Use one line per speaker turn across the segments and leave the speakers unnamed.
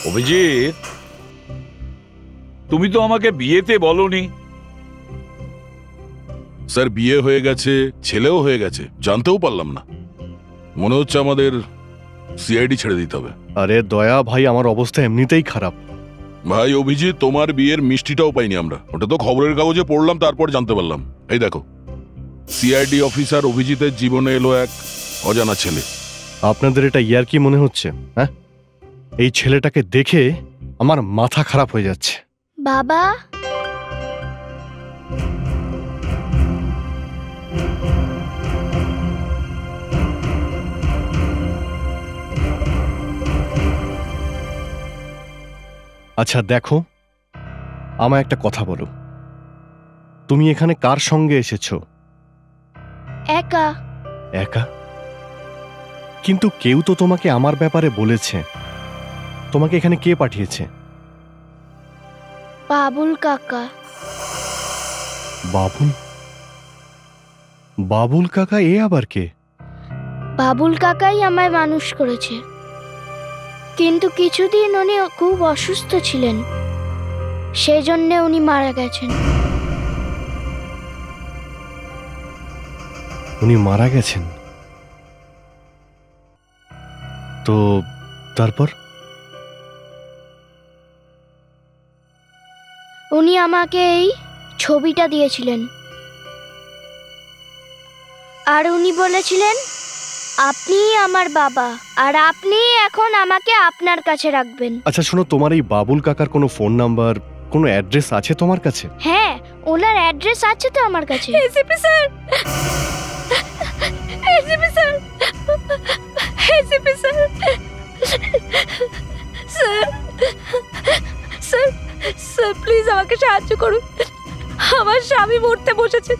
অভিজিৎ, তুমি তো আমাকে বিয়েতে বলনি।
স্যার বিয়ে হয়ে গেছে, ছেলেও হয়ে গেছে, জানতেও পারলাম না। মনে হচ্ছে আমাদের সিআইডি ছেড়ে দিতে হবে।
আরে দয়া ভাই, আমার অবস্থা এমনিতেই খারাপ।
ভাই অভিজিৎ, তোমার বিয়ের মিষ্টিটাও পাইনি আমরা। ওটা তো খবরের কাগজে পড়লাম, তারপর জানতে পারলাম। এই দেখো, সিআইডি অফিসার অভিজিতের জীবনে এলো এক অজানা ছেলে।
আপনাদের এটা ইয়ার্কি মনে হচ্ছে? হ্যাঁ, এই ছেলেটাকে দেখে আমার মাথা খারাপ হয়ে যাচ্ছে।
বাবা,
আচ্ছা দেখো, আমায় একটা কথা বলো, তুমি এখানে কার সঙ্গে এসেছো?
একা।
একা? কিন্তু কেউ তো তোমাকে আমার ব্যাপারে বলেছে। তোমাকে এখানে কে পাঠিয়েছে?
বাবুল কাকা।
বাবুল? বাবুল কাকা এ আবার কে?
বাবুল কাকাই আমায় মানুষ করেছে, কিন্তু কিছুদিন উনি খুব অসুস্থ ছিলেন, সেজন্য উনি মারা গেছেন।
উনি মারা গেছেন? তো তারপর?
উনি আমাকে এই ছবিটা দিয়েছিলেন, আর উনি বলেছিলেন আপনি আমার বাবা, আর আপনি এখন আমাকে আপনার কাছে রাখবেন।
আচ্ছা শোনো, তোমার এই বাবুল কাকার কোনো ফোন নাম্বার, কোনো অ্যাড্রেস আছে তোমার কাছে?
হ্যাঁ, ওনার অ্যাড্রেস আছে তো আমার কাছে।
ACP sir, ACP sir, ACP sir, sir, sir, sir please আমাকে সাহায্য করুন। আমার স্বামী মরতে বসেছে।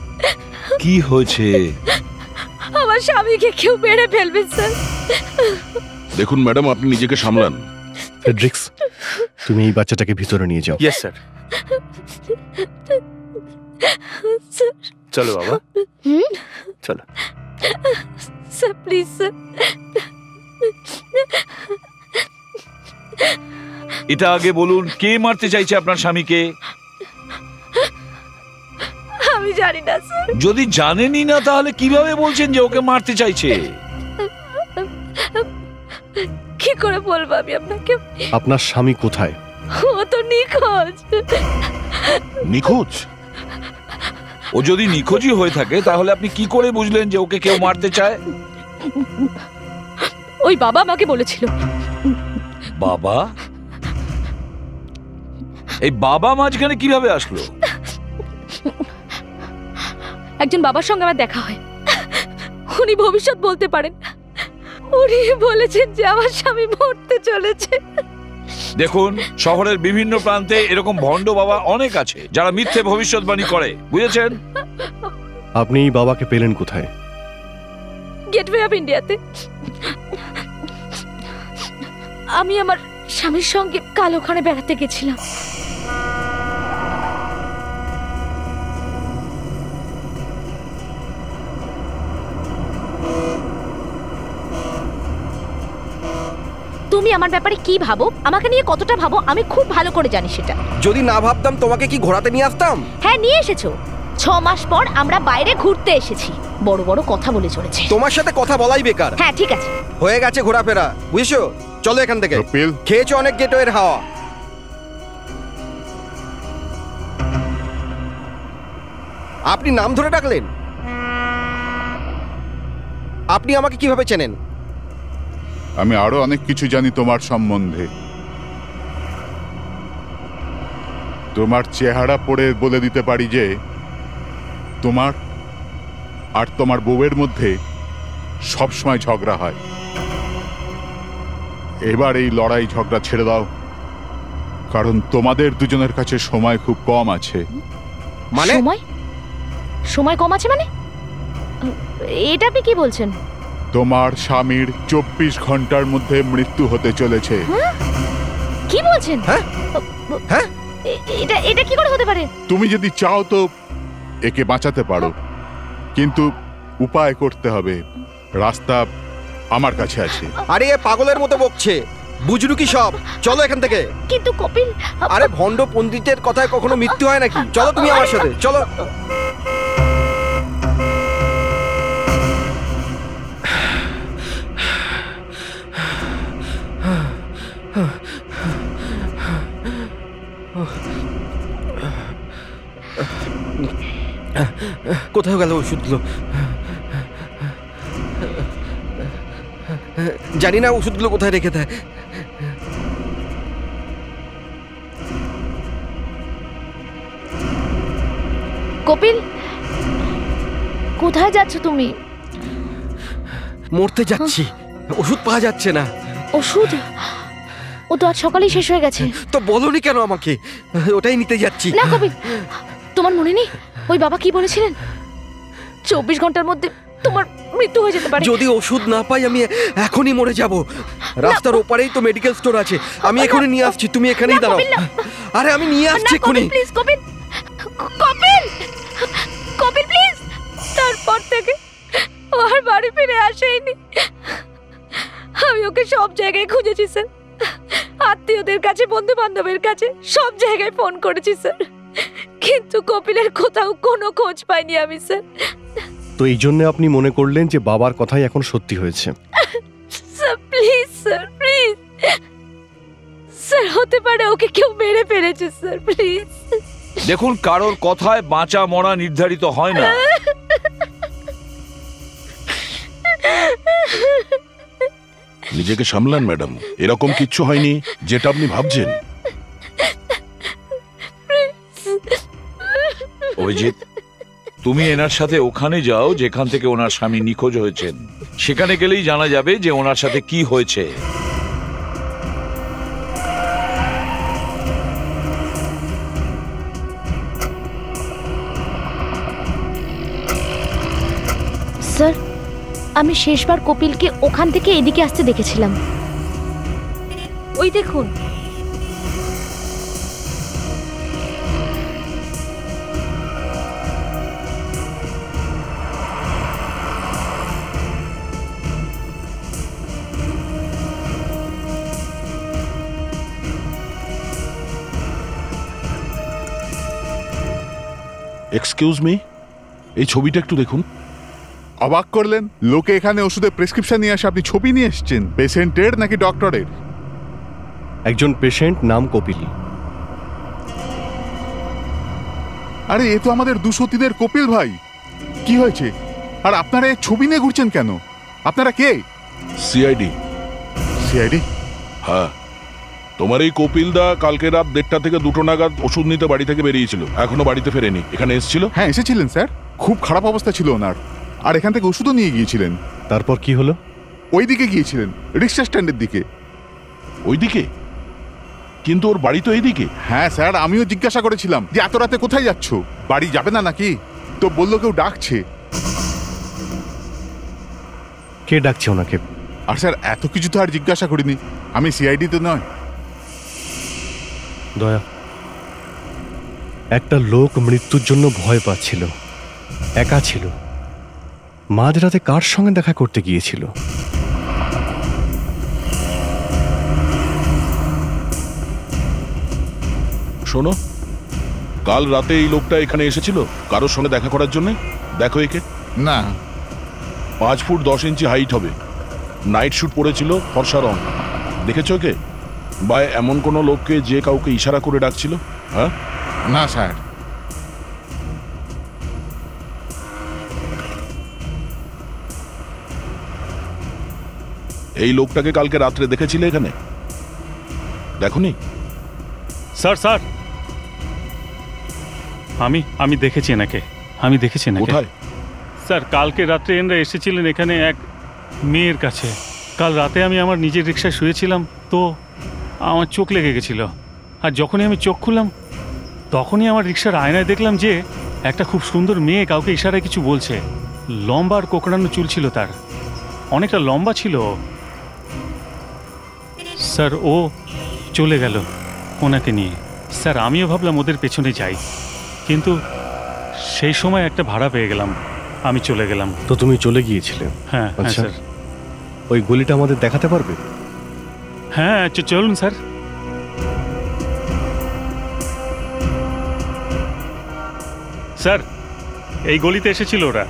কি হয়েছে?
আমার স্বামীকে কেউ মেরে ফেলবে স্যার।
দেখুন ম্যাডাম, আপনি নিজেকে সামলান।
ফেডরিক্স, তুমি এই বাচ্চাটাকে ভিতরে নিয়ে যাও।
Yes sir. চলো বাবা, চলো।
Sir please sir.
এটা আগে বলুন, কে মারতে চাইছে আপনার স্বামীকে?
আমি জানি না স্যার।
যদি জানেনই না তাহলে কিভাবে বলছেন যে ওকে মারতে চাইছে?
কি করে বলবো আমি আপনাকে?
আপনার স্বামী কোথায়?
ও তো নিখোঁজ।
নিখোঁজ?
ও যদি নিখোঁজই হয়ে থাকে তাহলে আপনি কি করে বুঝলেন যে ওকে কেউ মারতে চায়?
ওই বাবা আমাকে বলেছিল।
বাবা? এই বাবা মাঝখানে কিভাবে আসলো?
একজন বাবার সঙ্গে আমার দেখা হয়, উনি ভবিষ্যৎ বলতে পারেন। উনি বলেছেন যে আমার স্বামী মরতে চলেছে।
দেখুন, শহরের বিভিন্ন প্রান্তে এরকম ভণ্ড বাবা অনেক আছে যারা মিথ্যে ভবিষ্যৎবাণী করে, বুঝেছেন?
আপনি এই বাবাকে পেলেন কোথায়?
গেটওয়ে অফ ইন্ডিয়াতে। আমি আমার স্বামীর সঙ্গে কাল ওখানে বেড়াতে গেছিলাম। তুমি আমার ব্যাপারে কি ভাবো, আমাকে নিয়ে কতটা ভাবো, আমি খুব ভালো করে জানি সেটা।
যদি না ভাবতাম তোমাকে কি ঘোরাতে নিয়ে আসতাম?
হ্যাঁ নিয়ে এসেছো। 6 মাস পর আমরা বাইরে ঘুরতে এসেছি, বড় বড় কথা বলে চলেছে।
তোমার সাথে কথা বলাই বেকার।
হ্যাঁ ঠিক আছে,
হয়ে গেছে ঘোরাফেরা, বুঝছো? চলো এখান থেকে।
কপিল,
খেয়েছো অনেক গেটওয়ের হাওয়া। আপনি নাম ধরে ডাকলেন? আপনি আমাকে কিভাবে চেনেন?
আমি আরো অনেক কিছু জানি তোমার সম্বন্ধে। তোমার চেহারা পড়ে বলে দিতে পারি যে তোমার আর তোমার বউয়ের মধ্যে সবসময় ঝগড়া হয়। এবার এই লড়াই ঝগড়া ছেড়ে দাও, কারণ তোমাদের দুজনের কাছে সময় খুব কম আছে।
মানে?
সময় কম আছে মানে? এটা আপনি কি বলছেন?
তোমার স্বামীর 24 ঘন্টার মধ্যে মৃত্যু হতে চলেছে।
কি বলছেন?
হ্যাঁ হ্যাঁ,
এটা কি করে হতে পারে?
তুমি যদি চাও তো একে বাঁচাতে পারো, কিন্তু উপায় করতে হবে। রাস্তা আমার কাছে আছে।
আরে এ পাগলের মতো বকছে। বুঝলু কি সব? চলো এখান থেকে।
কিন্তু কপিল,
আরে ভণ্ড পণ্ডিতের কথায় কখনো মৃত্যু হয় নাকি? চলো তুমি আমার সাথে, চলো। কোথায় গেল ওষুধগুলো? জানি না ওষুধগুলো কোথায় রেখে দেয়।
কপিল, কোথায় যাচ্ছ তুমি?
মরতে যাচ্ছি, ওষুধ পাওয়া যাচ্ছে না।
ওষুধ? ও তো আজ সকালেই শেষ হয়ে গেছে।
তো বলোনি কেন আমাকে? ওটাই নিতে যাচ্ছি।
না কপিল, তোমার মনে নেই ওই বাবা কি বলেছিলেন? 24 ঘন্টার মধ্যে তোমার মৃত্যু হয়ে যেতে পারে।
যদি ওষুধ না পাই আমি এখনই মরে যাব। রাস্তার ওপারেই তো মেডিকেল স্টোর আছে, আমি এখনই নিয়ে আসছি, তুমি এখানেই দাঁড়াও। আরে আমি নিয়ে আসছি এখনই।
Please Kapil, Kapil, Kapil please. তারপর থেকে ও আর বাড়ি ফিরে আসেনি। আমি ওকে সব জায়গায় খুঁজেছি স্যার, আত্মীয়দের কাছে, বন্ধু বান্ধবের কাছে, সব জায়গায় ফোন করেছি স্যার, কিন্তু কপিলের কোথাও কোনো খোঁজ পাইনি আমি স্যার।
তো এই জন্য আপনি মনে করলেন যে বাবার কথাই এখন সত্যি হয়েছে?
Sir please, sir please, sir হতে পারে ওকে কেউ মেরে ফেলেছে স্যার, প্লিজ।
দেখুন, কারোর কথায় বাঁচা মরা নির্ধারিত হয় না।
নিজেকে সামলান ম্যাডাম, এরকম কিচ্ছু হয়নি যেটা আপনি ভাবছেন।
অভিজিৎ, তুমি এনার সাথে ওখানে যাও যেখান থেকে ওনার স্বামী নিখোঁজ হয়েছেন। সেখানে গেলেই জানা যাবে যে ওনার সাথে কি হয়েছে।
স্যার, আমি শেষবার কপিলকে ওখান থেকে এদিকে আসতে দেখেছিলাম। ওই দেখুন।
এক্সকিউজ মি, এই ছবিটা একটু দেখুন।
অবাক করলেন? লোকে এখানে ওষুধের প্রেসক্রিপশন নিয়ে আসে, আপনি ছবি নিয়ে এসেছেন। পেশেন্টের নাকি ডক্টরের?
একজন পেশেন্ট, নাম কপিল।
আরে এ তো আমাদের দুঃসতীদের কপিল ভাই। কি হয়েছে? আর আপনারা এই ছবি নিয়ে ঘুরছেন কেন? আপনারা কে?
সিআইডি।
সিআইডি?
হ্যাঁ, তোমার এই কপিল দা কালকে রাত 1:30 থেকে 2টো নাগাদ ওষুধ নিতে বাড়ি থেকে বেরিয়েছিল, এখনো বাড়িতে ফেরেনি। এখানে এসেছিল?
হ্যাঁ এসেছিলেন স্যার, খুব খারাপ অবস্থা ছিল ওনার। আর এখান থেকে ওষুধও নিয়ে গিয়েছিলেন।
তারপর কি হলো?
ওই দিকে গিয়েছিলেন, রিক্সা স্ট্যান্ডের দিকে।
ওইদিকে? কিন্তু ওর বাড়ি তো এইদিকে।
হ্যাঁ স্যার, আমিও জিজ্ঞাসা করেছিলাম যে এত রাতে কোথায় যাচ্ছ, বাড়ি যাবে না নাকি? তো বললো কেউ ডাকছে।
কে ডাকছে ওনাকে?
আর স্যার এত কিছু তো আর জিজ্ঞাসা করিনি, আমি সিআইডি তো নয়।
দয়া, একটা লোক মৃত্যুর জন্য ভয় পাচ্ছিল, একা ছিল, মাঝরাতে কার সঙ্গে দেখা করতে গিয়েছিল?
শোনো, কাল রাতে এই লোকটা এখানে এসেছিল কারোর সঙ্গে দেখা করার জন্য। দেখো একে।
না।
5 ফুট 10 ইঞ্চি হাইট হবে, নাইট স্যুট পরেছিল, ফর্সা রং। দেখেছো কে? বা এমন কোনো লোককে যে কাউকে ইশারা করে ডাকছিল? হ্যাঁ
না স্যার।
এই লোকটাকে কালকে রাত্রে দেখেছিলে এখানে? দেখোনি?
স্যার স্যার, আমি দেখেছি এনাকে, আমি দেখেছি এনাকে।
কোথায়?
স্যার কালকে রাত্রে এনারা এসেছিলেন এখানে এক মেয়ের কাছে। কাল রাতে আমি আমার নিজের রিক্সায় শুয়েছিলাম, তো আমার চোখ লেগে গেছিল। আর যখনই আমি চোখ খুললাম তখনই আমার রিক্সার আয়নায় দেখলাম যে একটা খুব সুন্দর মেয়ে কাউকে ইশারায় কিছু বলছে। লম্বা আর কোকড়ানো চুল ছিল তার, অনেকটা লম্বা ছিল। স্যার ও চলে গেল ওনাকে নিয়ে। স্যার আমিও ভাবলাম ওদের পেছনে যাই, কিন্তু সেই সময় একটা ভাড়া পেয়ে গেলাম, আমি চলে গেলাম।
তো তুমি চলে গিয়েছিলে?
হ্যাঁ হ্যাঁ
আচ্ছা,
স্যার।
ওই গলিটা আমাদের দেখাতে পারবে?
হ্যাঁ চলুন স্যার। স্যার এই গলিতে এসেছিল ওরা।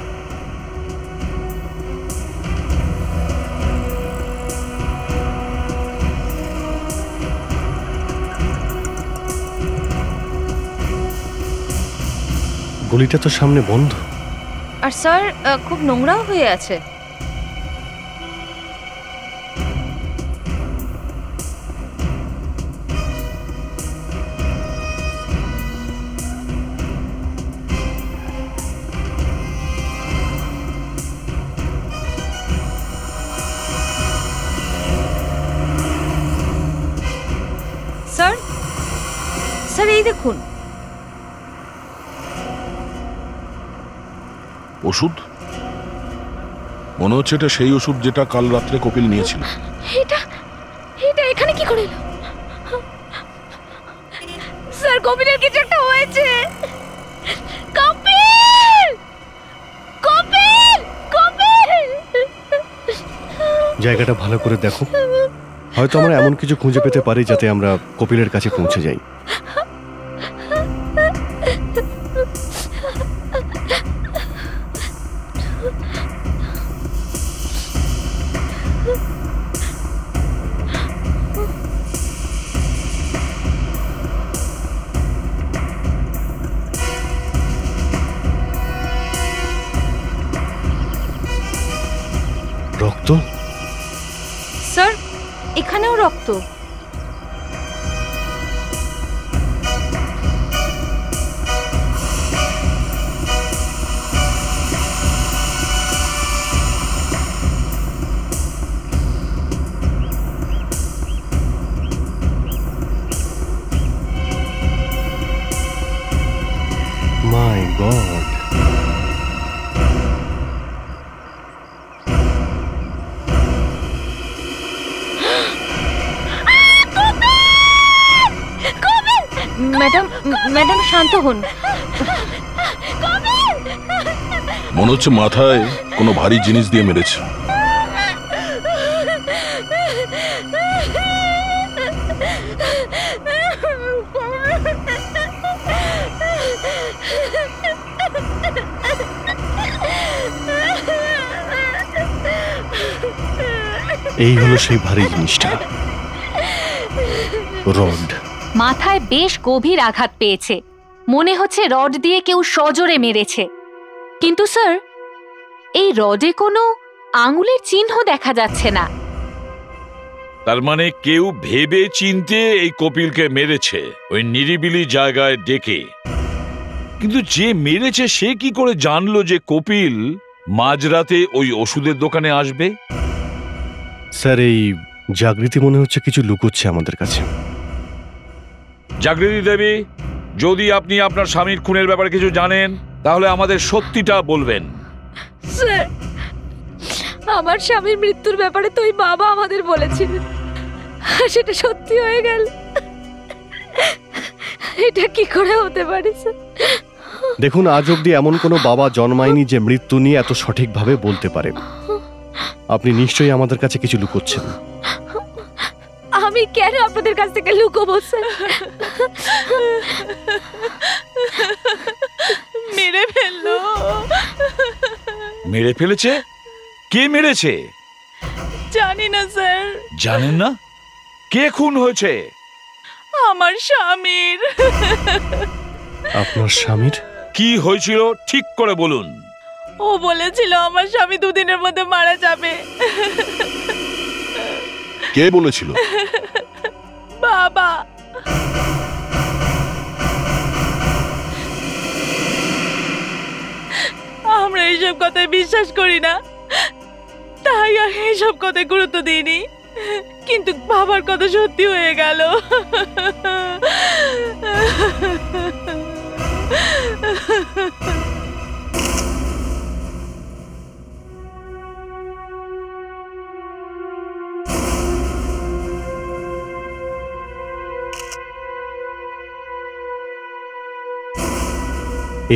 গলিটা তো সামনে বন্ধ।
আর স্যার খুব নোংরাও হয়ে আছে। স্যার স্যার এই দেখুন।
ওষুধ? মনে হচ্ছে এটা সেই ওষুধ যেটা কাল রাত্রে কপিল নিয়েছিল।
এটা এটা এখানে কি করে এলো? স্যার কপিলের কিছু একটা হয়েছে। কপিল! কপিল! কপিল!
জায়গাটা ভালো করে দেখো, হয়তো আমরা এমন কিছু খুঁজে পেতে পারি যাতে আমরা কপিলের কাছে পৌঁছে যাই। রক্ত?
স্যার এখানেও রক্ত।
মাই গড!
ম্যাডাম ম্যাডাম শান্ত হন।
মনে হচ্ছে মাথায় কোনো ভারী জিনিস দিয়ে মেরেছে।
এই হলো সেই ভারী জিনিসটা, রড।
মাথায় বেশ গভীর আঘাত পেয়েছে, মনে হচ্ছে রড দিয়ে কেউ সজোরে মেরেছে। কিন্তু স্যার এই রডে কোনো আঙুলের চিহ্ন দেখা যাচ্ছে না।
তার মানে কেউ ভেবে চিনতে এই কপিলকে মেরেছে, ওই নিরিবিলি জায়গায় ডেকে। কিন্তু যে মেরেছে সে কি করে জানলো যে কপিল মাঝরাতে ওই ওষুধের দোকানে আসবে?
স্যার এই জাগৃতি মনে হচ্ছে কিছু লুকোচ্ছে আমাদের কাছে।
জাগৃতি দেবী, যদি আপনি আপনার স্বামীর খুনের ব্যাপারে কিছু জানেন তাহলে আমাদের সত্যিটা বলবেন।
স্যার আমার স্বামীর মৃত্যুর ব্যাপারে তো ওই বাবা আমাদের বলেছিলেন, সেটা সত্যি হয়ে গেল। এটা কি করে হতে পারে স্যার?
দেখুন, আজ অব্দি এমন কোনো বাবা জন্মায়নি যে মৃত্যু নিয়ে এত সঠিকভাবে বলতে পারে। আপনি নিশ্চয়ই আমাদের কাছে কিছু লুকোচ্ছেন।
আমি কেন আপনাদের কাছ থেকে লুকোবো স্যার? মেরে ফেললো।
মেরে ফেলেছে? কে মেরেছে?
জানি না স্যার।
জানেন না? কে খুন হয়েছে?
আমার স্বামীর।
আপনার স্বামীর?
কি হয়েছিল ঠিক করে বলুন।
ও বলেছিল আমার স্বামী দুদিনের মধ্যে মারা যাবে।
কে বলেছিল?
বাবা। আমরা এইসব কথায় বিশ্বাস করি না, তাই আর এইসব কথায় গুরুত্ব দিইনি। কিন্তু বাবার কথা সত্যি হয়ে গেল।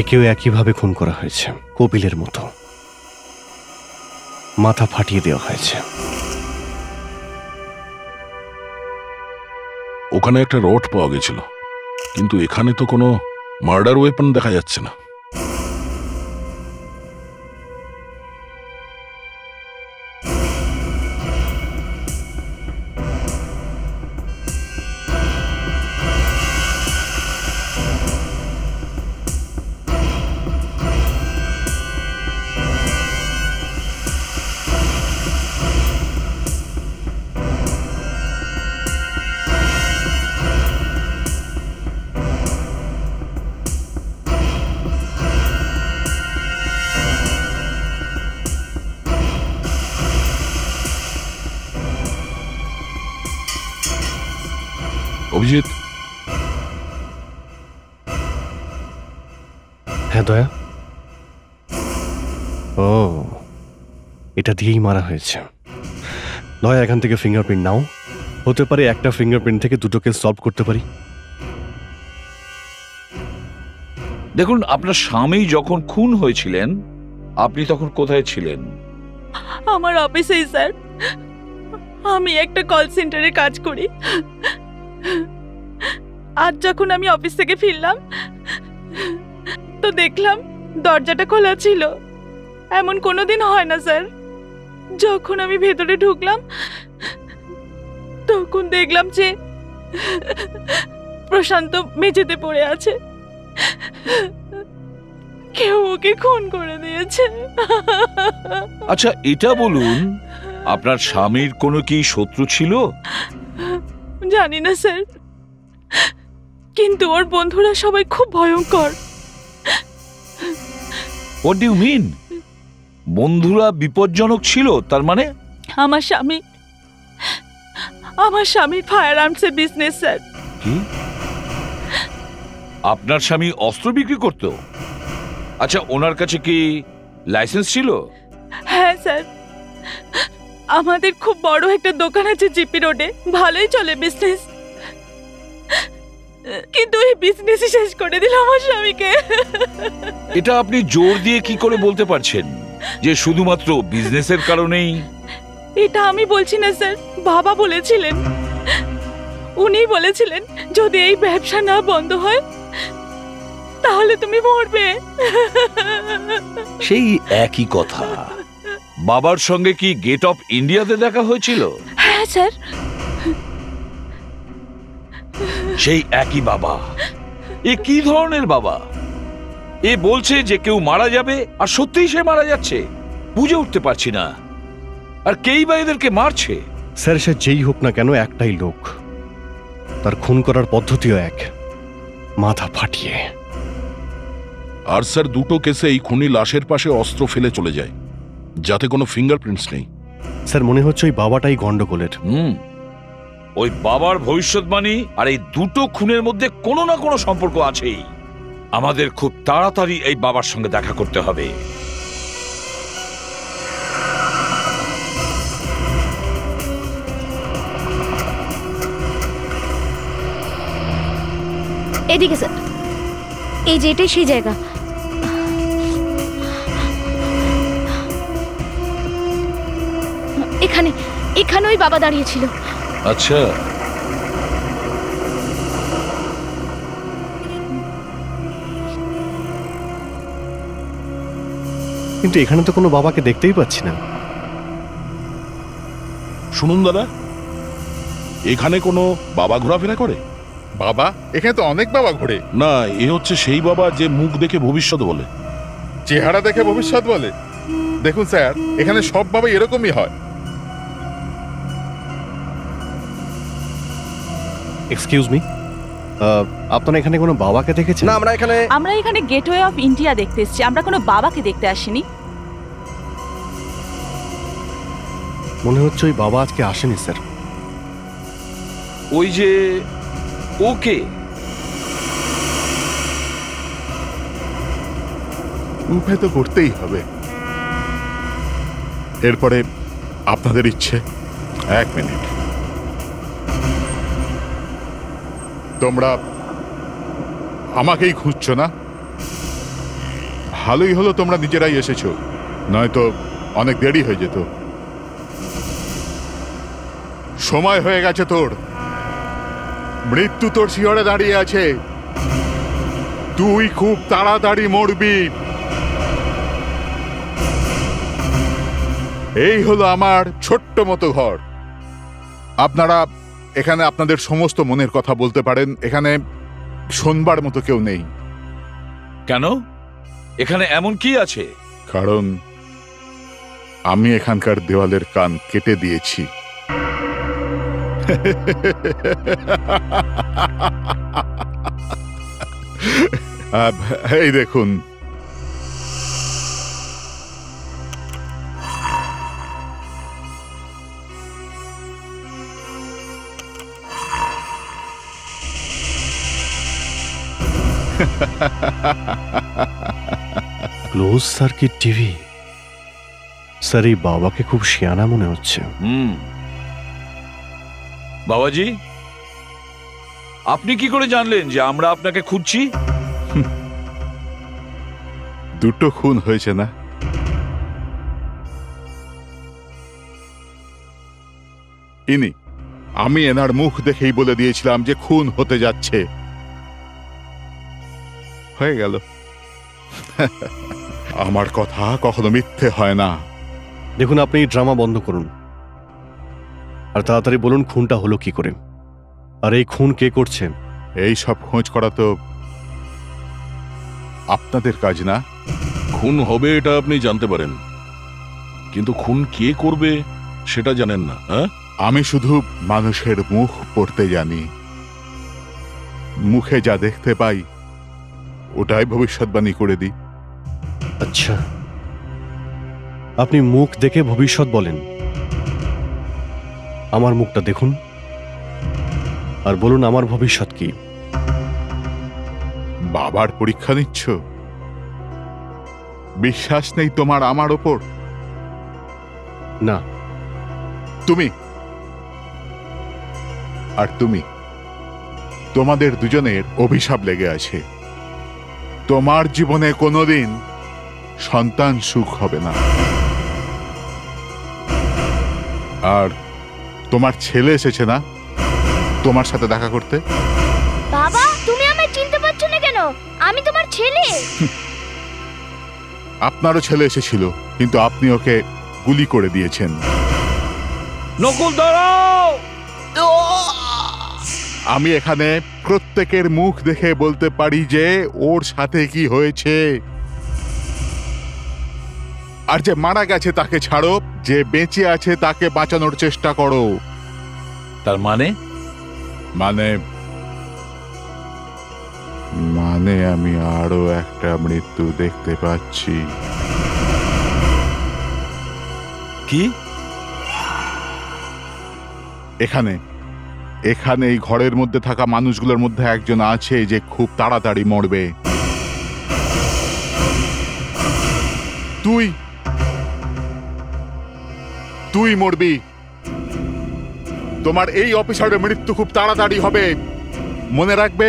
একেও একইভাবে খুন করা হয়েছে, কপিলের মতো। মাথা ফাটিয়ে দেওয়া হয়েছে।
ওখানে একটা রড পাওয়া গেছিল, কিন্তু এখানে তো কোনো মার্ডার ওয়েপন দেখা যাচ্ছে না। অভিজিৎ,
হ্যাঁ দয়া। ও, এটা দিয়েই মারা হয়েছে। দয়া, এখান থেকে ফিঙ্গারপ্রিন্ট নাও। হতে পারে একটা ফিঙ্গারপ্রিন্ট থেকে দুটো কেস সলভ করতে পারি।
দেখুন, আপনার স্বামী যখন খুন হয়েছিলেন আপনি তখন কোথায় ছিলেন?
আমার অফিসেই স্যার। আমি একটা কল সেন্টারে কাজ করি। আজ যখন আমি অফিস থেকে ফিরলাম তো দেখলাম দরজাটা খোলা ছিল। এমন কোনোদিন হয় না স্যার। যখন আমি ভেতরে ঢুকলাম তখন দেখলাম যে প্রশান্ত মেঝেতে পড়ে আছে। কেউ ওকে খুন করে দিয়েছে।
আচ্ছা, এটা বলুন, আপনার স্বামীর কোনো কি শত্রু ছিল?
জানি না স্যার, কিন্তু ওর বন্ধুরা সবাই খুব ভয়ঙ্কর।
What do you mean? বন্ধুরা বিপজ্জনক ছিল তার মানে?
আমার স্বামীর ফায়ার আর্মসের বিজনেস স্যার।
কি? আপনার স্বামী অস্ত্র বিক্রি করত? আচ্ছা, ওনার কাছে কি লাইসেন্স ছিল?
হ্যাঁ স্যার, আমাদের খুব বড় একটা দোকান আছে জিপি রোডে। ভালোই চলে বিজনেস, কিন্তু এই বিজনেসই শেষ করে দিল আমার স্বামীকে।
এটা আপনি জোর দিয়ে কি করে বলতে পারছেন যে শুধুমাত্র বিজনেসের কারণেই?
এটা আমি বলছি না স্যার, বাবা বলেছিলেন। উনি বলেছিলেন যদি এই ব্যবসা না বন্ধ হয় তাহলে তুমি মরবে।
সেই একই কথা। বাবার সঙ্গে কি গেট অফ ইন্ডিয়াতে দেখা হয়েছিল?
হ্যাঁ স্যার।
সেই একই বাবা। এ কি ধরনের বাবা? এ বলছে যে কেউ মারা যাবে আর সত্যিই সে মারা যাচ্ছে। বুঝে উঠতে পারছি না। আর কেই বা এদেরকে মারছে?
স্যার, সে যেই হোক না কেন একটাই লোক। তার খুন করার পদ্ধতিও এক, মাথা ফাটিয়ে।
আর স্যার, দুটো কেসে এই খুনি লাশের পাশে অস্ত্র ফেলে চলে যায়, যাতে কোনো ফিঙ্গারপ্রিন্টস নেই।
স্যার, মনে হচ্ছে ওই বাবাটাই গন্ডগোলের।
ওই বাবার ভবিষ্যৎবাণী আর এই দুটো খুনের মধ্যে কোনো না কোনো সম্পর্ক আছেই। আমাদের খুব তাড়াতাড়ি এই বাবার সঙ্গে দেখা করতে হবে।
এদিকে স্যার, এই যে এটাই সেই জায়গা। এখানে ওই বাবা দাঁড়িয়েছিল।
আচ্ছা,
কিন্তু এখানে তো কোনো বাবাকে দেখতেই পাচ্ছি না।
শুনুন দাদা, এখানে কোনো বাবা ঘোরাফেরা করে?
বাবা? এখানে তো অনেক বাবা ঘোরে।
না, এ হচ্ছে সেই বাবা যে মুখ দেখে ভবিষ্যৎ বলে।
চেহারা দেখে ভবিষ্যৎ বলে? দেখুন স্যার, এখানে সব বাবা এরকমই হয়।
এক্সকিউজ মি, আপনারা এখানে কোনো বাবাকে দেখেছেন?
না, আমরা
এখানে গেটওয়ে অফ ইন্ডিয়া দেখতে এসেছি। আমরা কোনো বাবাকে দেখতে আসিনি।
মনে হচ্ছে ওই বাবা আজকে আসেনি স্যার।
ওই যে ওকে
উপায় তো করতেই হবে। এরপরে আপনাদের ইচ্ছে। এক মিনিট, তোমরা আমাকেই খুঁজছো না? ভালোই হলো তোমরা নিজেরাই এসেছো, নয়তো অনেক দেরি হয়ে যেত। সময় হয়ে গেছে তোর। মৃত্যু তোর শিহরে দাঁড়িয়ে আছে, তুই খুব তাড়াতাড়ি মরবি। এই হলো আমার ছোট্ট মতো ঘর। আপনারা এখানে আপনাদের সমস্ত মনের কথা বলতে পারেন, এখানে শোনবার মতো কেউ নেই।
কেন? এখানে এমন কি আছে?
কারণ আমি এখানকার দেওয়ালের কান কেটে দিয়েছি। এই দেখুন,
ক্লোজ সার্কিট টিভি। স্যার, এই বাবাকে খুব শিয়ানা মনে হচ্ছে।
বাবাজি, আপনি কি করে জানলেন যে আমরা আপনাকে খুঁজছি?
দুটো খুন হয়েছে না? ইনি, আমি এনার মুখ দেখেই বলে দিয়েছিলাম যে খুন হতে যাচ্ছে। হয়ে গেল। আমার কথা কখনো মিথ্যে হয় না।
দেখুন, আপনি এই ড্রামা বন্ধ করুন আর তাড়াতাড়ি বলুন খুনটা হলো কি করে, আর এই খুন কে করছে?
এই সব খোঁজ করা তো আপনাদের কাজ না।
খুন হবে এটা আপনি জানতে পারেন, কিন্তু খুন কে করবে সেটা জানেন না। হ্যাঁ,
আমি শুধু মানুষের মুখ পড়তে জানি। মুখে যা দেখতে পাই ওটাই ভবিষ্যৎবাণী করে দিই।
আচ্ছা, আপনি মুখ দেখে ভবিষ্যৎ বলেন। আমার মুখটা দেখুন আর বলুন আমার ভবিষ্যৎ কি।
বাবার পরীক্ষা নিচ্ছ? বিশ্বাস নেই তোমার আমার ওপর?
না।
তুমি আর তুমি, তোমাদের দুজনের অভিশাপ লেগে আছে। তোমার জীবনে কোনোদিন সন্তান সুখ হবে না। আর তোমার ছেলে এসেছে না তোমার সাথে দেখা করতে?
বাবা, তুমি আমায় চিনতে পারছো না কেন? আমি তোমার ছেলে।
আপনারও ছেলে এসেছিল, কিন্তু আপনি ওকে গুলি করে দিয়েছেন।
নকুল, দাঁড়াও!
আমি এখানে প্রত্যেকের মুখ দেখে বলতে পারি যে ওর সাথে কি হয়েছে। আর যে মারা গেছে তাকে ছাড়ো, যে বেঁচে আছে তাকে বাঁচানোর চেষ্টা করো।
তার মানে?
মানে আমি আরো একটা মৃত্যু দেখতে পাচ্ছি।
কি?
এখানে এই ঘরের মধ্যে থাকা মানুষগুলোর মধ্যে একজন আছে যে খুব তাড়াতাড়ি মরবে। তুই মরবি। তোমার এই অফিসারের মৃত্যু খুব তাড়াতাড়ি হবে। মনে রাখবে,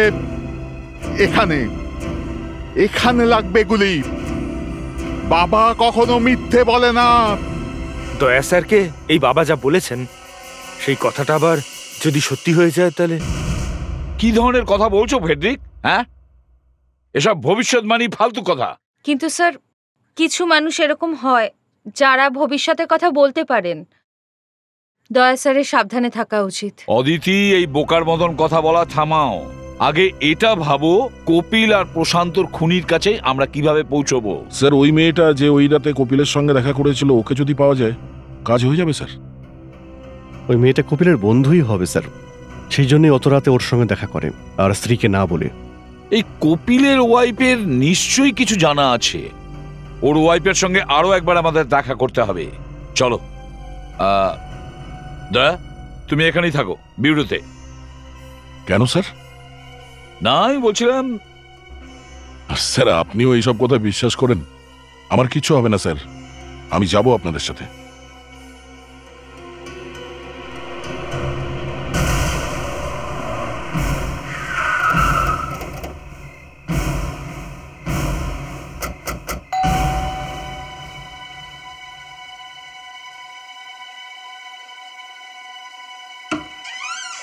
এখানে লাগবে গুলি। বাবা কখনো মিথ্যে বলে না।
দয়া স্যারকে এই বাবা যা বলেছেন সেই কথাটা আবার যদি সত্যি হয়ে যায় তাহলে?
কি ধরনের কথা বলছো ফেডরিক? হ্যাঁ, এসব ভবিষ্যৎবাণী ফালতু কথা।
কিন্তু স্যার, কিছু মানুষ এরকম হয় যারা ভবিষ্যতের কথা বলতে পারেন। দয়া স্যারের সাবধানে থাকা উচিত।
অদিতি, এই বোকার মতন কথা বলা থামাও। আগে এটা ভাবো, কপিল আর প্রশান্তর খুনির কাছে আমরা কিভাবে পৌঁছবো।
স্যার, ওই মেয়েটা যে ওই রাতে কপিলের সঙ্গে দেখা করেছিল, ওকে যদি পাওয়া যায় কাজ হয়ে যাবে স্যার।
ওই মেয়েটা কপিলের বন্ধুই হবে স্যার, সেই জন্যই অত রাতে ওর সঙ্গে দেখা করে, আর স্ত্রীকে না বলে।
এই কপিলের ওয়াইফের নিশ্চয়ই কিছু জানা আছে। ওর ওয়াইফের সঙ্গে আরো একবার আমাদের দেখা করতে হবে। চলো। দয়া, তুমি এখানেই থাকো, বিউরোতে।
কেন স্যার?
না, আমি বলছিলাম।
স্যার, আপনিও এইসব কথা বিশ্বাস করেন? আমার কিছু হবে না স্যার, আমি যাব আপনাদের সাথে।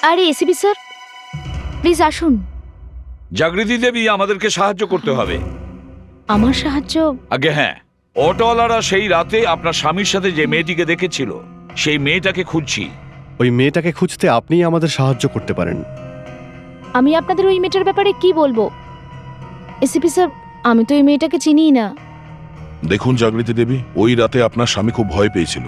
আরে এসিপি স্যার,
প্লিজ আসুন।
জাগৃতি দেবী, আমাদেরকে সাহায্য করতে হবে।
আমার সাহায্য?
আগে হ্যাঁ, অটোওয়ালারা সেই রাতে আপনার স্বামীর সাথে যে মেয়েটিকে দেখেছিল সেই মেয়েটাকে খুঁজছি।
ওই মেয়েটাকে খুঁজতে আপনিই আমাদের সাহায্য করতে পারেন।
আমি আপনাদের ওই মেয়েটার ব্যাপারে কি বলবো? এসিপি স্যার, আমি তো এই মেয়েটাকে চিনিই না।
দেখুন জাগৃতি দেবী, ওই রাতে আপনার স্বামী খুব ভয় পেয়েছিল,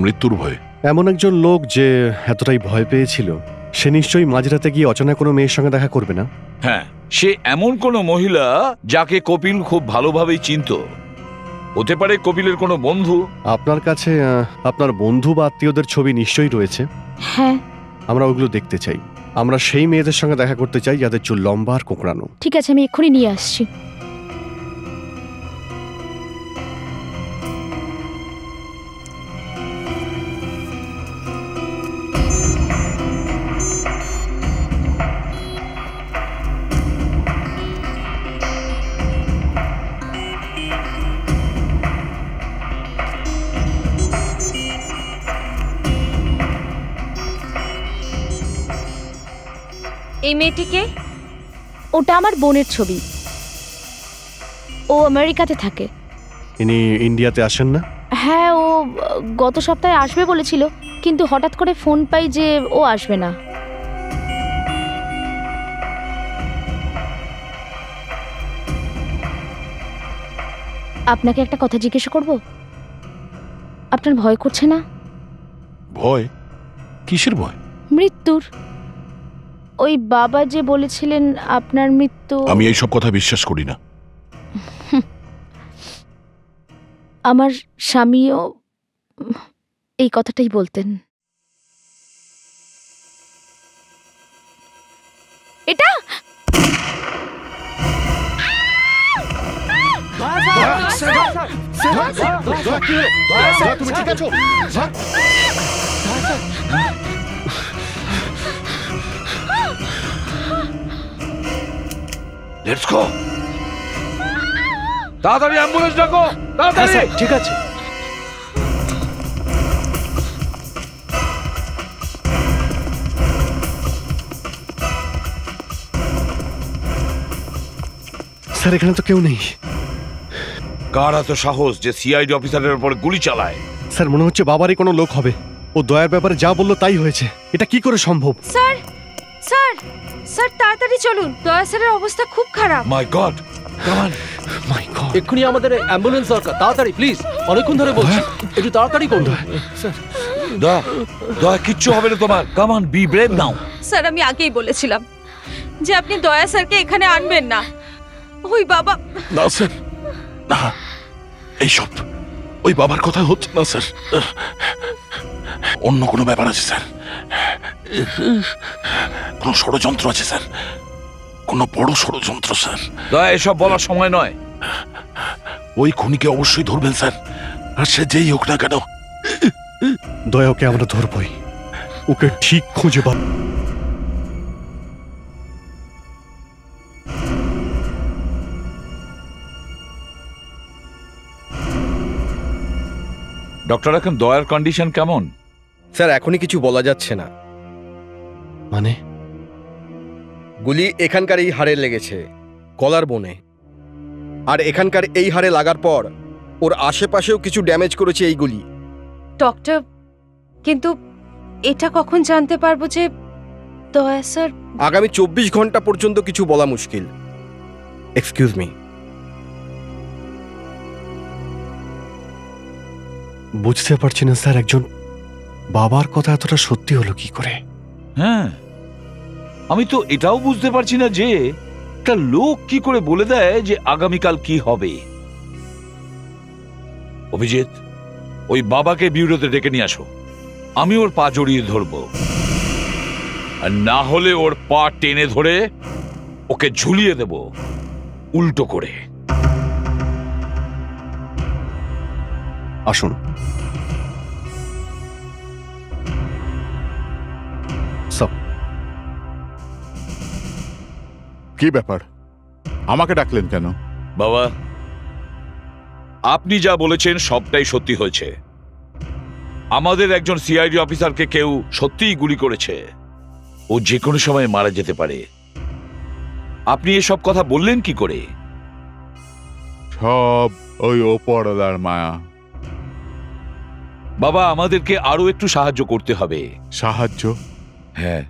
মৃত্যুর ভয়ে।
এমন একজন লোক যে এতটাই ভয় পেয়েছিল, সে নিশ্চয়ই মাঝরাতে গিয়ে অচেনা কোনো মেয়ের সঙ্গে দেখা করবে না।
হ্যাঁ, সে এমন কোনো মহিলা যাকে কপিল খুব ভালোভাবেই চিনতো। হতে পারে কপিলের কোনো বন্ধু।
আপনার কাছে আপনার বন্ধু বা আত্মীয়দের ছবি নিশ্চয়ই রয়েছে।
হ্যাঁ,
আমরা ওগুলো দেখতে চাই। আমরা সেই মেয়েদের সঙ্গে দেখা করতে চাই যাদের চুল লম্বা আর কোঁকড়ানো।
ঠিক আছে, আমি এক্ষুনি নিয়ে আসছি।
এই মেয়েটিকে?
ওটা আমার বোনের ছবি। ও আমেরিকাতে থাকে।
ইনি ইন্ডিয়াতে আসেন না?
হ্যাঁ, ও গত সপ্তাহে আসবে বলেছিল, কিন্তু হঠাৎ করে ফোন পাই যে ও আসবে না। আপনাকে একটা কথা জিজ্ঞেস করব? আপনার ভয় করছে না?
ভয়? কিসের ভয়?
মৃত্যুর। ওই বাবা যে বলেছিলেন আপনার মৃত্যু।
আমি এইসব কথা বিশ্বাস করি না।
আমার স্বামীও এই কথাটাই বলতেন। এটা
তুমি ঠিক আছো?
লেটস গো, তাড়াতাড়ি অ্যাম্বুলেন্স ডাকো, তাড়াতাড়ি।
ঠিক আছে।
স্যার, এখানে তো কেউ নেই।
কার এত সাহস যে সিআইডি অফিসারের উপর গুলি চালায়?
স্যার, মনে হচ্ছে বাবারই কোনো লোক হবে। ও দয়ার ব্যাপারে যা বললো তাই হয়েছে। এটা কি করে সম্ভব?
স্যার, স্যার, স্যার, তাড়াতাড়ি চলুন, দয়া স্যারের অবস্থা খুব খারাপ।
My god, come on,
my god.
এক্ষুনি আমাদের অ্যাম্বুলেন্স দরকার, তাড়াতাড়ি প্লিজ। অনেকক্ষণ ধরে বলছি, একটু তাড়াতাড়ি করুন।
দয়া, দয়া, কিচ্ছু হবে না তোমার। Come on, be brave now.
Sir, আমি আগেই বলেছিলাম যে আপনি দয়া স্যারকে এখানে আনবেন না। ওই বাবা।
না স্যার, না, এইসব ওই বাবার কথা হচ্ছে না স্যার। অন্য কোনো ব্যাপার আছে স্যার, কোনো ষড়যন্ত্র আছে স্যার, কোনো বড় ষড়যন্ত্র স্যার।
দয়া, এসব বলার সময় নয়।
ওই খুনিকে অবশ্যই ধরবেন স্যার, আর সে যেই হোক না কেন।
দয়া, ওকে আমরা ধরবই। ওকে ঠিক খুঁজে পাব।
ডক্টর, এখন দয়ার কন্ডিশন কেমন?
স্যার, এখনই কিছু বলা যাচ্ছে না।
মানে?
গুলি এখানকার এই হাড়ে লেগেছে, কলার বোনে। আর এখানকার এই হাড়ে লাগার পর ওর আশেপাশেও কিছু ড্যামেজ করেছে এই গুলি।
ডক্টর, কিন্তু এটা কখন জানতে পারবো যে দয়া স্যার?
আগামী 24 ঘন্টা পর্যন্ত কিছু বলা মুশকিল। Excuse me.
বুঝতে পারছি না স্যার, একজন বাবার কথা এতটা সত্যি হলো কি করে?
হ্যাঁ, আমি তো এটাও বুঝতে পারছি না যে একটা লোক কি করে বলে দেয় যে আগামীকাল কি হবে। অভিজিৎ, ওই বাবাকে বিউরোতে ডেকে নিয়ে আসো। আমি ওর পা জড়িয়ে ধরবো, আর না হলে ওর পা টেনে ধরে ওকে ঝুলিয়ে দেব উল্টো করে।
আসুন।
কি ব্যাপার, আমাকে ডাকলেন কেন?
বাবা, আপনি যা বলেছেন সবটাই সত্যি হয়েছে। আমাদের একজন সিআইডি অফিসারকে কেউ সত্যিই গুলি করেছে। ও যে কোনো সময় মারা যেতে পারে। আপনি এসব কথা বললেন কি করে?
সব ওই ওপরওয়ালার মায়া।
বাবা, আমাদেরকে আরো একটু সাহায্য করতে হবে।
সাহায্য?
হ্যাঁ,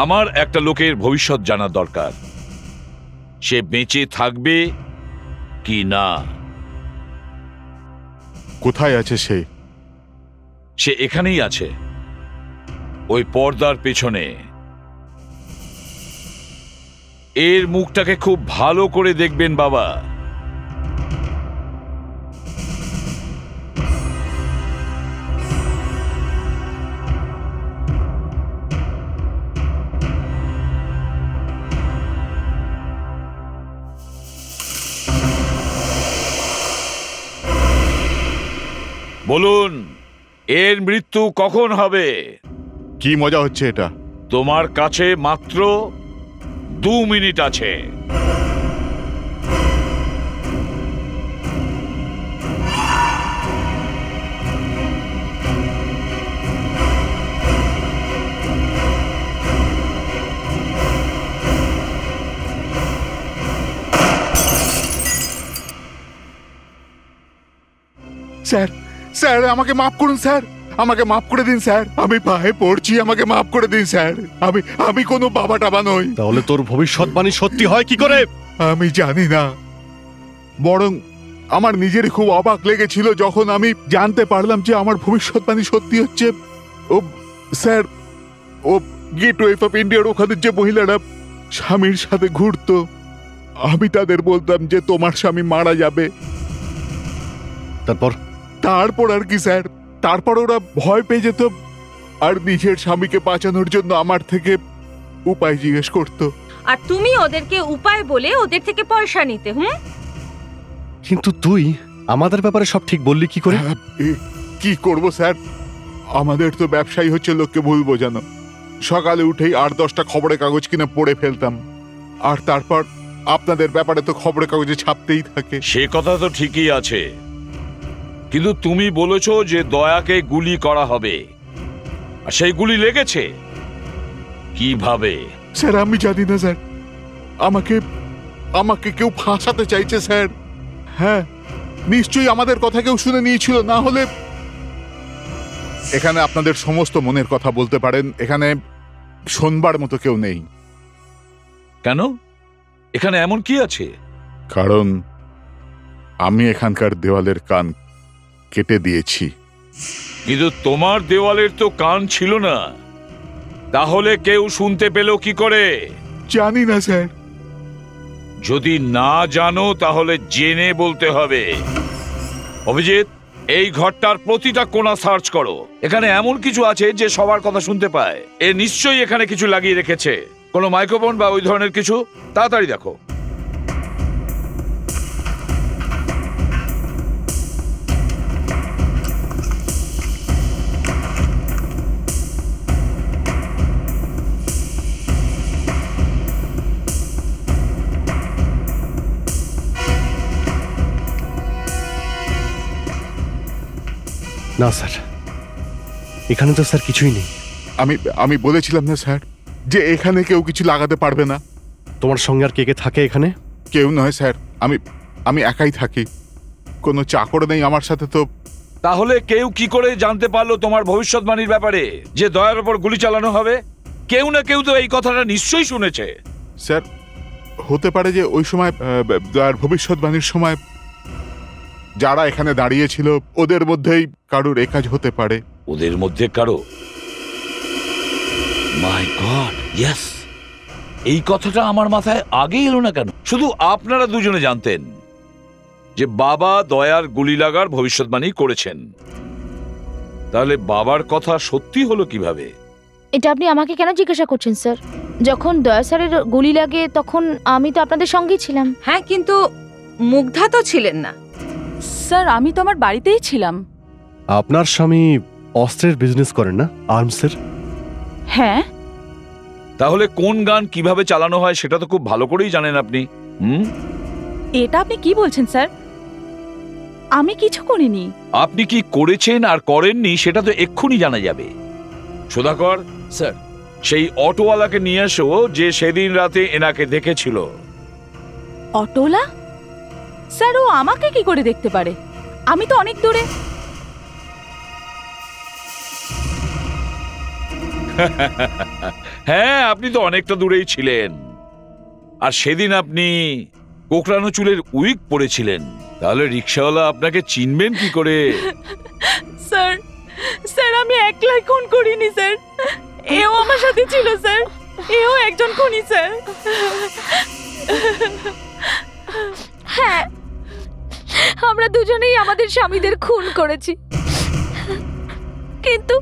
আমার একটা লোকের ভবিষ্যৎ জানার দরকার। সে বেঁচে থাকবে কি না।
কোথায় আছে সে?
সে এখানেই আছে, ওই পর্দার পেছনে। এর মুখটাকে খুব ভালো করে দেখবেন বাবা। বলুন, এর মৃত্যু কখন হবে?
কি মজা হচ্ছে এটা?
তোমার কাছে মাত্র 2 মিনিট আছে।
স্যার, স্যার আমাকে মাফ করুন স্যার, আমাকে মাফ করে দিন স্যার, আমি পায়ে পড়ছি, আমাকে মাফ করে দিন স্যার। আমি কোনো বাবা টাবা নই।
তাহলে তোর ভবিষ্যৎবাণী সত্যি হয় কি করে?
আমি জানি না, বরং আমার নিজেরই খুব অবাক লেগেছিল যখন আমি জানতে পারলাম যে আমার ভবিষ্যৎবাণী সত্যি হচ্ছে। ও স্যার, ও গেটওয়ে অফ ইন্ডিয়ার ওখানে যে মহিলারা স্বামীর সাথে ঘুরতো, আমি তাদের বলতাম যে তোমার স্বামী মারা যাবে। তারপর আর কি স্যার, তারপর ওরা ভয় পেয়ে যেত আর নিজের স্বামীকে বাঁচানোর জন্য আমার থেকে উপায় জিজ্ঞেস করতো।
আর তুমি ওদেরকে উপায় বলে ওদের থেকে পয়সা নিতে।
কিন্তু তুই আমাদের ব্যাপারে সব ঠিক বললি কি করে?
কি করব স্যার, আমাদের তো ব্যবসায়ী হচ্ছে লোককে ভুল বোঝানো। সকালে উঠেই 8-10টা খবরের কাগজ কিনে পড়ে ফেলতাম, আর তারপর আপনাদের ব্যাপারে তো খবরের কাগজে ছাপতেই থাকে।
সে কথা তো ঠিকই আছে, কিন্তু তুমি বলেছো যে দয়াকে গুলি করা হবে, আর সেই গুলি লেগেছে কিভাবে?
স্যার আমি জানি না স্যার, আমাকে কেউ ফাঁসাতে চাইছে স্যার। হ্যাঁ, নিশ্চয়ই আমাদের কথা কেউ শুনে নিয়েছিল, না হলে এখানে আপনাদের সমস্ত মনের কথা বলতে পারেন, এখানে শোনবার মতো কেউ নেই।
কেন? এখানে এমন কি আছে?
কারণ আমি এখানকার দেওয়ালের কান কেটে দিয়েছি।
কিন্তু তোমার দেওয়ালের তো কান ছিল না, তাহলে কেউ শুনতে পেল কি করে?
জানি না স্যার।
যদি না জানো তাহলে জেনে বলতে হবে। অভিজিৎ, এই ঘরটার প্রতিটা কোণা সার্চ করো। এখানে এমন কিছু আছে যে সবার কথা শুনতে পায়। এ নিশ্চয়ই এখানে কিছু লাগিয়ে রেখেছে, কোনো মাইক্রোফোন বা ওই ধরনের কিছু। তাড়াতাড়ি দেখো।
না স্যার, এখানে তো স্যার কিছুই নেই।
আমি বলেছিলাম না স্যার যে এখানে কেউ কিছু লাগাতে পারবে না।
তোমার সঙ্গে আর কে কে থাকে এখানে?
কেউ নয় স্যার, আমি একাই থাকি, কোনো চাকর নেই আমার সাথে। তো
তাহলে কেউ কি করে জানতে পারলো তোমার ভবিষ্যৎবাণীর ব্যাপারে, যে দয়ার উপর গুলি চালানো হবে? কেউ না কেউ তো এই কথাটা নিশ্চয়ই শুনেছে।
স্যার, হতে পারে যে ওই সময় দয়ার ভবিষ্যৎবাণীর সময় যারা এখানে দাঁড়িয়েছিল ওদের মধ্যেই কারোর এ কাজ হতে পারে।
ওদের মধ্যে কারো? মাই গড, ইয়েস! এই কথাটা আমার মাথায় আগে এলো না কেন? শুধু আপনারা দুজনে জানতেন যে বাবা দয়ার গুলি লাগার ভবিষ্যৎবাণী করেছেন, তাহলে বাবার কথা সত্যি হলো কিভাবে?
এটা আপনি আমাকে কেন জিজ্ঞাসা করছেন স্যার? যখন দয়া স্যারের গুলি লাগে তখন আমি তো আপনাদের সঙ্গেই ছিলাম।
হ্যাঁ, কিন্তু মুগ্ধা তো ছিলেন না।
স্যার, আমি তো আমার বাড়িতেই ছিলাম।
আপনার স্বামী অস্ত্রের বিজনেস করেন না, আর্মসের?
হ্যাঁ।
তাহলে কোন গান কিভাবে চালানো হয় সেটা তো খুব ভালো করেই জানেন আপনি।
এটা আপনি কি বলছেন স্যার? আমি কিছু করিনি।
আপনি কি করেছেন আর করেননি সেটা তো এক্ষুনি জানা যাবে। সুধাকর,
স্যার,
সেই অটোওয়ালাকে নিয়ে এসো যে সেদিন রাতে এনাকে দেখেছিল।
অটোলা? স্যার ও আমাকে কি করে দেখতে পারে? আমি তো অনেক দূরে।
হ্যাঁ, আপনি তো অনেকটা দূরেই ছিলেন। আর সেদিন আপনি কোকড়ানো চুলের উইগ পরেছিলেন, তাহলে রিক্সাওয়ালা আপনাকে চিনবেন কি করে?
স্যার স্যার আমি একলাই খুন করিনি স্যার, এও আমার সাথে ছিল স্যার, এও একজন খুনি স্যার।
হ্যাঁ, আমরা দুজনেই আমাদের স্বামীদের খুন করেছি, কিন্তু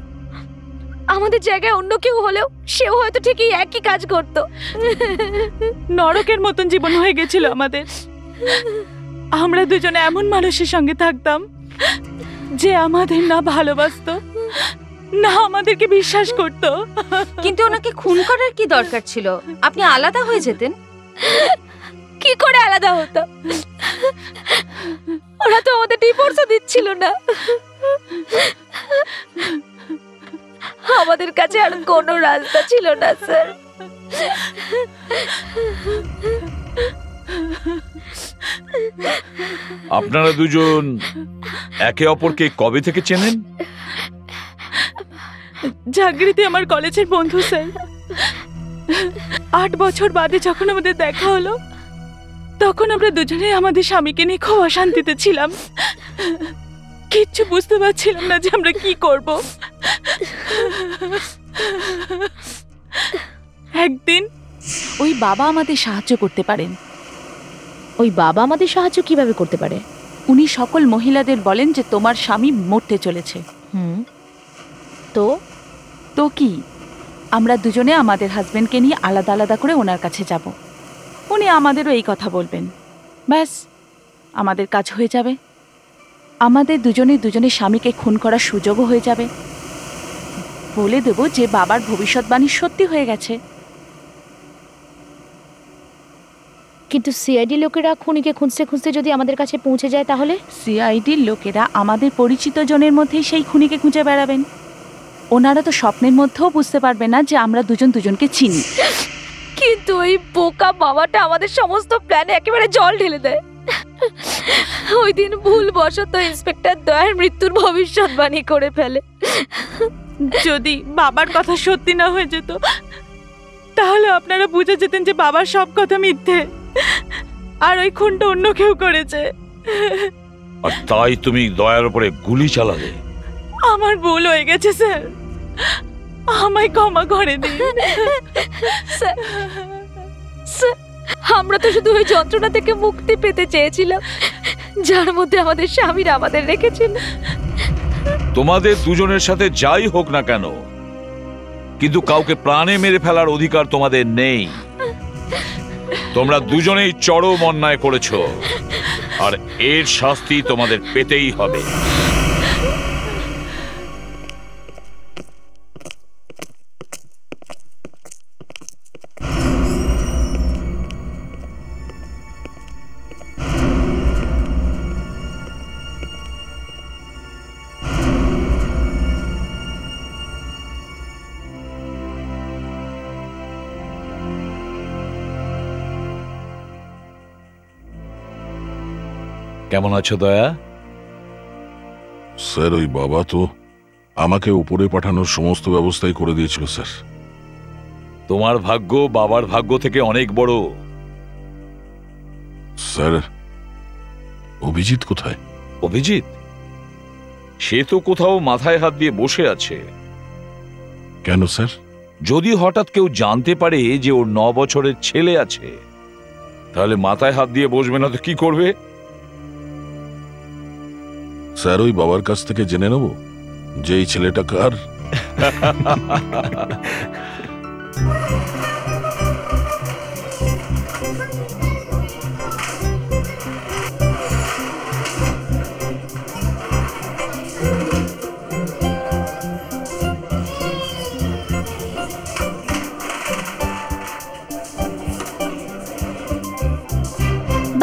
আমাদের জায়গায় অন্য কেউ হলেও সেও হয়তো ঠিকই একই কাজ করত।
নরকের মতন জীবন হয়ে গেছিল আমাদের। আমরা দুজনে এমন মানুষের সঙ্গে থাকতাম যে আমাদের না ভালোবাসতো না আমাদেরকে বিশ্বাস করত।
কিন্তু ওনাকে খুন করার কি দরকার ছিল? আপনি আলাদা হয়ে যেতেন।
কি করে আলাদা হতো? ওরা তো আমাদের ডিভোর্সও দিচ্ছিল না। আমাদের কাছে আর কোনো রাস্তা ছিল না স্যার।
আপনারা দুজন একে অপরকে কবে থেকে চেনেন?
জাগৃতি আমার কলেজের বন্ধু স্যার। 8 বছর বাদে যখন আমাদের দেখা হলো, তখন আমরা দুজনে আমাদের স্বামীকে নিয়ে খুব অশান্তিতে ছিলাম। কিচ্ছু বুঝতে পারছিলাম না যে আমরা কি করব। একদিন ওই বাবা আমাদের সাহায্য করতে পারেন।
ওই বাবা আমাদের সাহায্য কিভাবে করতে পারে?
উনি সকল মহিলাদের বলেন যে তোমার স্বামী মরতে চলেছে। তো কি, আমরা দুজনে আমাদের হাজবেন্ডকে নিয়ে আলাদা আলাদা করে ওনার কাছে যাব। উনি আমাদেরও এই কথা বলবেন, ব্যাস আমাদের কাজ হয়ে যাবে। আমাদের দুজনের স্বামীকে খুন করার সুযোগও হয়ে যাবে। বলে দেব যে বাবার ভবিষ্যৎবাণী সত্যি হয়ে গেছে।
কিন্তু সিআইডি লোকেরা খুনিকে খুঁজতে খুঁজতে যদি আমাদের কাছে পৌঁছে যায়, তাহলে?
সিআইডির লোকেরা আমাদের পরিচিত জনের মধ্যেই সেই খুনিকে খুঁজে বেড়াবেন। ওনারা তো স্বপ্নের মধ্যেও বুঝতে পারবে না যে আমরা দুজন দুজনকে চিনি।
কিন্তু ওই বোকা বাবাটা আমাদের সমস্ত প্ল্যানে একেবারে জল ঢেলে দেয়। ওই দিন ভুলবশত ইন্সপেক্টর দয়ার মৃত্যুর ভবিষ্যৎবাণী করে ফেলে।
যদি বাবার কথা সত্যি না হয়ে যেত, তাহলে আপনারা বুঝে যেতেন যে বাবার সব কথা মিথ্যে, আর ওই খুনটা অন্য কেউ করেছে।
আর তাই তুমি দয়ার উপরে গুলি চালালে?
আমার ভুল হয়ে গেছে স্যার, আমায় ক্ষমা করে দিন।
আমরা তো শুধু ওই যন্ত্রণা থেকে মুক্তি পেতে চেয়েছিলাম, যার মধ্যে আমাদের স্বামীরা আমাদের রেখেছিল।
তোমাদের দুজনের সাথে যাই হোক না কেন, কিন্তু কাউকে প্রাণে মেরে ফেলার অধিকার তোমাদের নেই। তোমরা দুজনেই চরম অন্যায় করেছো, আর এর শাস্তি তোমাদের পেতেই হবে। কেমন আছো দয়া?
স্যার, ওই বাবা তো আমাকে উপরে পাঠানোর সমস্ত ব্যবস্থাই করে দিয়েছিল স্যার।
তোমার ভাগ্য বাবার ভাগ্য থেকে অনেক বড়।
স্যার, অভিজিৎ কোথায়?
অভিজিৎ? সে তো কোথাও মাথায় হাত দিয়ে বসে আছে।
কেন স্যার?
যদি হঠাৎ কেউ জানতে পারে যে ওর 9 বছরের ছেলে আছে, তাহলে মাথায় হাত দিয়ে বসবে না তো কি করবে?
স্যার, ওই বাবার কাছ থেকে জেনে নেব যে এই ছেলেটা কার।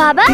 বাবা